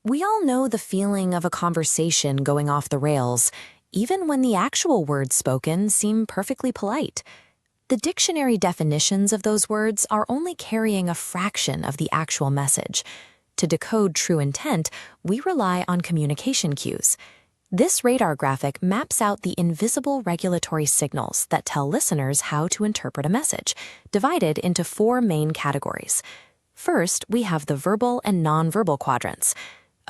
We all know the feeling of a conversation going off the rails, even when the actual words spoken seem perfectly polite. The dictionary definitions of those words are only carrying a fraction of the actual message. To decode true intent, we rely on communication cues. This radar graphic maps out the invisible regulatory signals that tell listeners how to interpret a message, divided into 4 main categories. First, we have the verbal and nonverbal quadrants.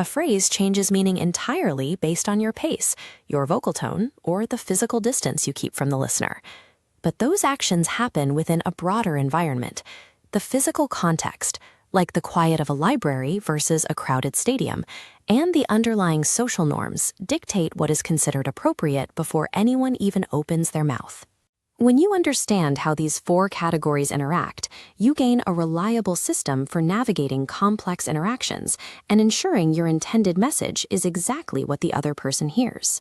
A phrase changes meaning entirely based on your pace, your vocal tone, or the physical distance you keep from the listener. But those actions happen within a broader environment. The physical context, like the quiet of a library versus a crowded stadium, and the underlying social norms dictate what is considered appropriate before anyone even opens their mouth. When you understand how these 4 categories interact, you gain a reliable system for navigating complex interactions and ensuring your intended message is exactly what the other person hears.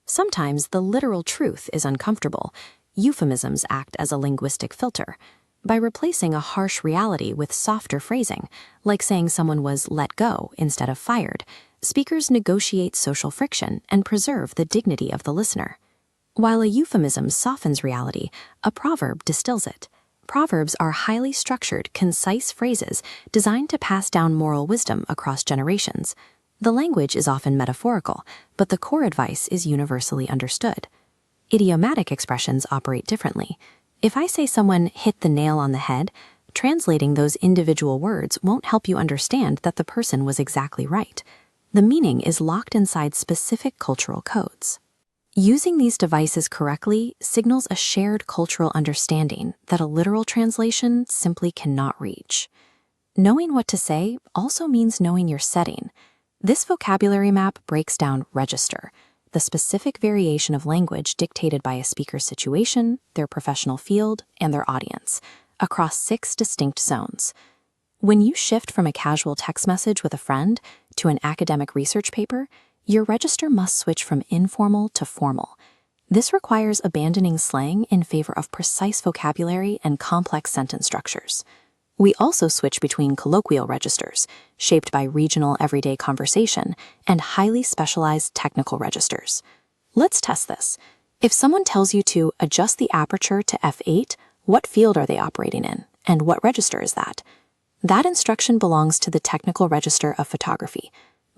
Sometimes the literal truth is uncomfortable. Euphemisms act as a linguistic filter. By replacing a harsh reality with softer phrasing, like saying someone was let go instead of fired, speakers negotiate social friction and preserve the dignity of the listener. While a euphemism softens reality, a proverb distills it. Proverbs are highly structured, concise phrases designed to pass down moral wisdom across generations. The language is often metaphorical, but the core advice is universally understood. Idiomatic expressions operate differently. If I say someone hit the nail on the head, translating those individual words won't help you understand that the person was exactly right. The meaning is locked inside specific cultural codes. Using these devices correctly signals a shared cultural understanding that a literal translation simply cannot reach. Knowing what to say also means knowing your setting. This vocabulary map breaks down register, the specific variation of language dictated by a speaker's situation, their professional field, and their audience, across 6 distinct zones. When you shift from a casual text message with a friend to an academic research paper, your register must switch from informal to formal. This requires abandoning slang in favor of precise vocabulary and complex sentence structures. We also switch between colloquial registers, shaped by regional everyday conversation, and highly specialized technical registers. Let's test this. If someone tells you to adjust the aperture to f8, what field are they operating in, and what register is that? That instruction belongs to the technical register of photography,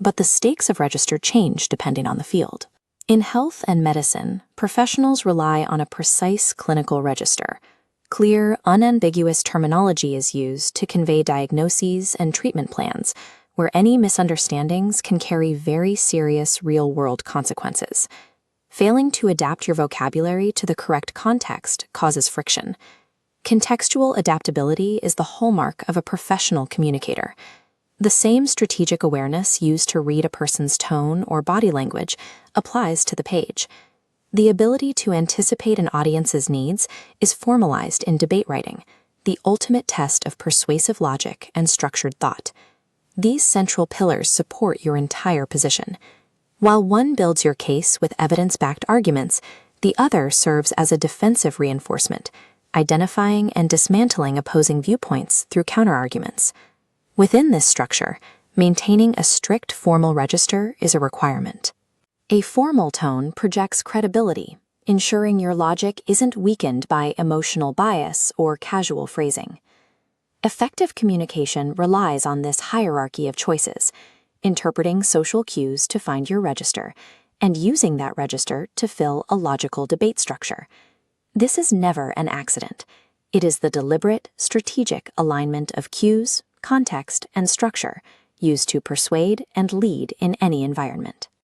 but the stakes of register change depending on the field. In health and medicine, professionals rely on a precise clinical register. Clear, unambiguous terminology is used to convey diagnoses and treatment plans, where any misunderstandings can carry very serious real-world consequences. Failing to adapt your vocabulary to the correct context causes friction. Contextual adaptability is the hallmark of a professional communicator. The same strategic awareness used to read a person's tone or body language applies to the page. The ability to anticipate an audience's needs is formalized in debate writing, the ultimate test of persuasive logic and structured thought. These central pillars support your entire position. While one builds your case with evidence-backed arguments, the other serves as a defensive reinforcement, identifying and dismantling opposing viewpoints through counterarguments. Within this structure, maintaining a strict formal register is a requirement. A formal tone projects credibility, ensuring your logic isn't weakened by emotional bias or casual phrasing. Effective communication relies on this hierarchy of choices, interpreting social cues to find your register, and using that register to fill a logical debate structure. This is never an accident. It is the deliberate, strategic alignment of cues, context, and structure used to persuade and lead in any environment.